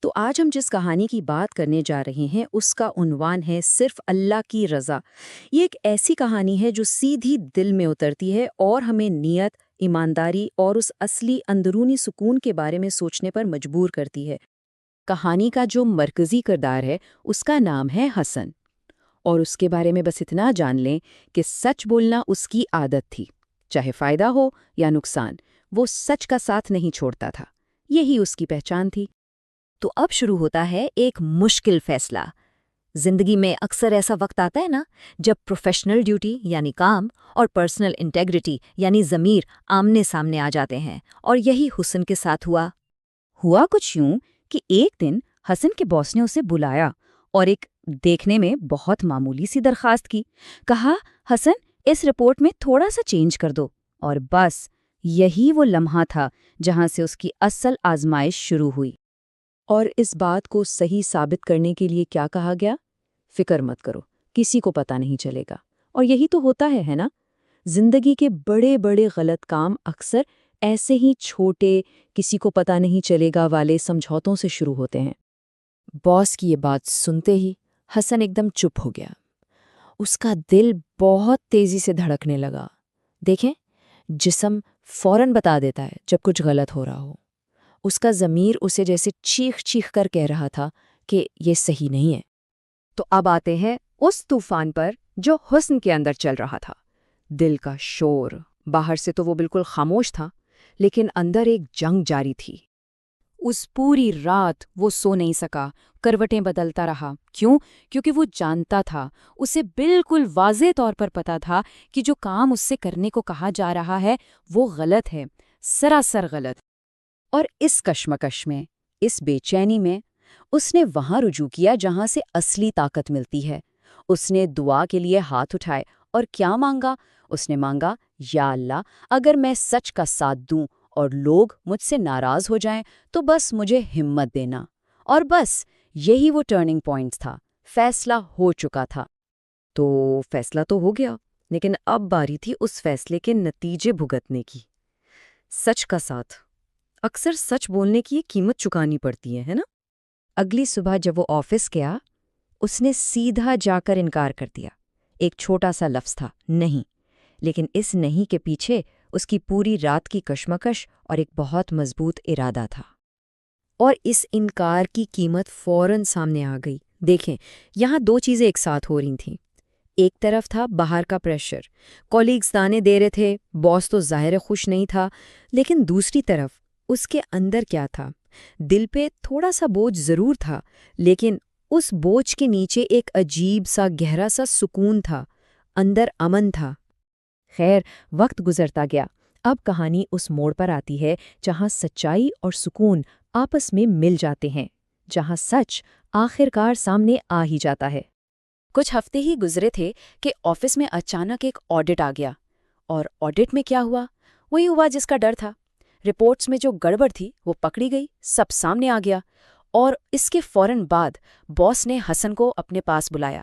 تو آج ہم جس کہانی کی بات کرنے جا رہے ہیں اس کا عنوان ہے صرف اللہ کی رضا۔ یہ ایک ایسی کہانی ہے جو سیدھی دل میں اترتی ہے اور ہمیں نیت، ایمانداری اور اس اصلی اندرونی سکون کے بارے میں سوچنے پر مجبور کرتی ہے۔ کہانی کا جو مرکزی کردار ہے اس کا نام ہے حسن، اور اس کے بارے میں بس اتنا جان لیں کہ سچ بولنا اس کی عادت تھی، چاہے فائدہ ہو یا نقصان، وہ سچ کا ساتھ نہیں چھوڑتا تھا، یہی اس کی پہچان تھی۔ تو اب شروع ہوتا ہے ایک مشکل فیصلہ۔ زندگی میں اکثر ایسا وقت آتا ہے نا جب پروفیشنل ڈیوٹی یعنی کام اور پرسنل انٹیگریٹی یعنی ضمیر آمنے سامنے آ جاتے ہیں، اور یہی حسن کے ساتھ ہوا کچھ یوں کہ ایک دن حسن کے باس نے اسے بلایا اور ایک دیکھنے میں بہت معمولی سی درخواست کی۔ کہا، حسن اس رپورٹ میں تھوڑا سا چینج کر دو، اور بس یہی وہ لمحہ تھا جہاں سے اس کی اصل آزمائش شروع ہوئی۔ اور اس بات کو صحیح ثابت کرنے کے لیے کیا کہا گیا؟ فکر مت کرو، کسی کو پتہ نہیں چلے گا۔ اور یہی تو ہوتا ہے نا؟ زندگی کے بڑے بڑے غلط کام اکثر ایسے ہی چھوٹے، کسی کو پتہ نہیں چلے گا والے سمجھوتوں سے شروع ہوتے ہیں۔ باس کی یہ بات سنتے ہی حسن ایک دم چپ ہو گیا۔ اس کا دل بہت تیزی سے دھڑکنے لگا۔ دیکھیں، جسم فوراً بتا دیتا ہے جب کچھ غلط ہو رہا ہو۔ اس کا ضمیر اسے جیسے چیخ چیخ کر کہہ رہا تھا کہ یہ صحیح نہیں ہے۔ تو اب آتے ہیں اس طوفان پر جو حسن کے اندر چل رہا تھا۔ دل کا شور، باہر سے تو وہ بالکل خاموش تھا، لیکن اندر ایک جنگ جاری تھی۔ اس پوری رات وہ سو نہیں سکا، کروٹیں بدلتا رہا۔ کیوں؟ کیونکہ وہ جانتا تھا، اسے بالکل واضح طور پر پتا تھا کہ جو کام اس سے کرنے کو کہا جا رہا ہے وہ غلط ہے، سراسر غلط۔ اور اس کشمکش میں، اس بے چینی میں، اس نے وہاں رجوع کیا جہاں سے اصلی طاقت ملتی ہے۔ اس نے دعا کے لیے ہاتھ اٹھائے اور کیا مانگا؟ اس نے مانگا، یا اللہ، اگر میں سچ کا ساتھ دوں اور لوگ مجھ سے ناراض ہو جائیں تو بس مجھے ہمت دینا۔ اور بس یہی وہ ٹرننگ پوائنٹ تھا، فیصلہ ہو چکا تھا۔ تو فیصلہ تو ہو گیا، لیکن اب باری تھی اس فیصلے کے نتیجے بھگتنے کی۔ سچ کا ساتھ، اکثر سچ بولنے کی ایک قیمت چکانی پڑتی ہے نا؟ اگلی صبح جب وہ آفس گیا، اس نے سیدھا جا کر انکار کر دیا۔ ایک چھوٹا سا لفظ تھا، نہیں، لیکن اس نہیں کے پیچھے اس کی پوری رات کی کشمکش اور ایک بہت مضبوط ارادہ تھا۔ اور اس انکار کی قیمت فوراً سامنے آ گئی۔ دیکھیں، یہاں دو چیزیں ایک ساتھ ہو رہی تھیں۔ ایک طرف تھا باہر کا پریشر، کولیگز تانے دے رہے تھے، باس تو ظاہر خوش نہیں تھا، لیکن دوسری طرف اس کے اندر کیا تھا؟ دل پہ تھوڑا سا بوجھ ضرور تھا، لیکن اس بوجھ کے نیچے ایک عجیب سا گہرا سا سکون تھا، اندر امن تھا۔ خیر، وقت گزرتا گیا۔ اب کہانی اس موڑ پر آتی ہے جہاں سچائی اور سکون آپس میں مل جاتے ہیں، جہاں سچ آخرکار سامنے آ ہی جاتا ہے۔ کچھ ہفتے ہی گزرے تھے کہ آفس میں اچانک ایک آڈٹ آ گیا۔ اور آڈٹ میں کیا ہوا؟ وہی ہوا جس کا ڈر تھا۔ رپورٹس میں جو گڑبڑ تھی وہ پکڑی گئی، سب سامنے آ گیا۔ اور اس کے فوراً بعد باس نے حسن کو اپنے پاس بلایا،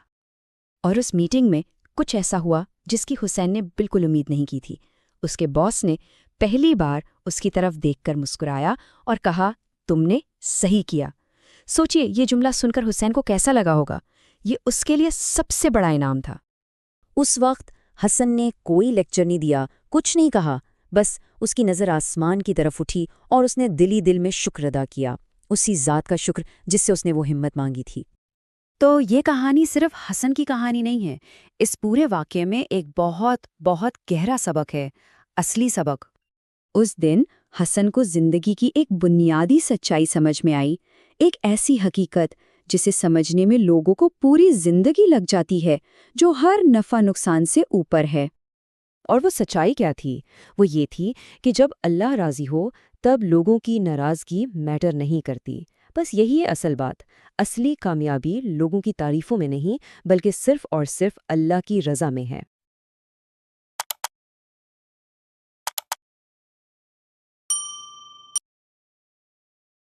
اور اس میٹنگ میں کچھ ایسا ہوا جس کی حسین نے بالکل امید نہیں کی تھی۔ اس کے باس نے پہلی بار اس کی طرف دیکھ کر مسکرایا اور کہا، تم نے صحیح کیا۔ سوچئے یہ جملہ سن کر حسین کو کیسا لگا ہوگا؟ یہ اس کے لیے سب سے بڑا انعام تھا۔ اس وقت حسن نے کوئی لیکچر نہیں دیا، کچھ نہیں کہا، بس اس کی نظر آسمان کی طرف اٹھی اور اس نے دل ہی دل میں شکر ادا کیا، اسی ذات کا شکر جس سے اس نے وہ ہمت مانگی تھی۔ تو یہ کہانی صرف حسن کی کہانی نہیں ہے، اس پورے واقعے میں ایک بہت بہت گہرا سبق ہے، اصلی سبق۔ اس دن حسن کو زندگی کی ایک بنیادی سچائی سمجھ میں آئی، ایک ایسی حقیقت جسے سمجھنے میں لوگوں کو پوری زندگی لگ جاتی ہے، جو ہر نفع نقصان سے اوپر ہے۔ اور وہ سچائی کیا تھی؟ وہ یہ تھی کہ جب اللہ راضی ہو تب لوگوں کی ناراضگی میٹر نہیں کرتی۔ بس یہی ہے اصل بات۔ اصلی کامیابی لوگوں کی تعریفوں میں نہیں، بلکہ صرف اور صرف اللہ کی رضا میں ہے۔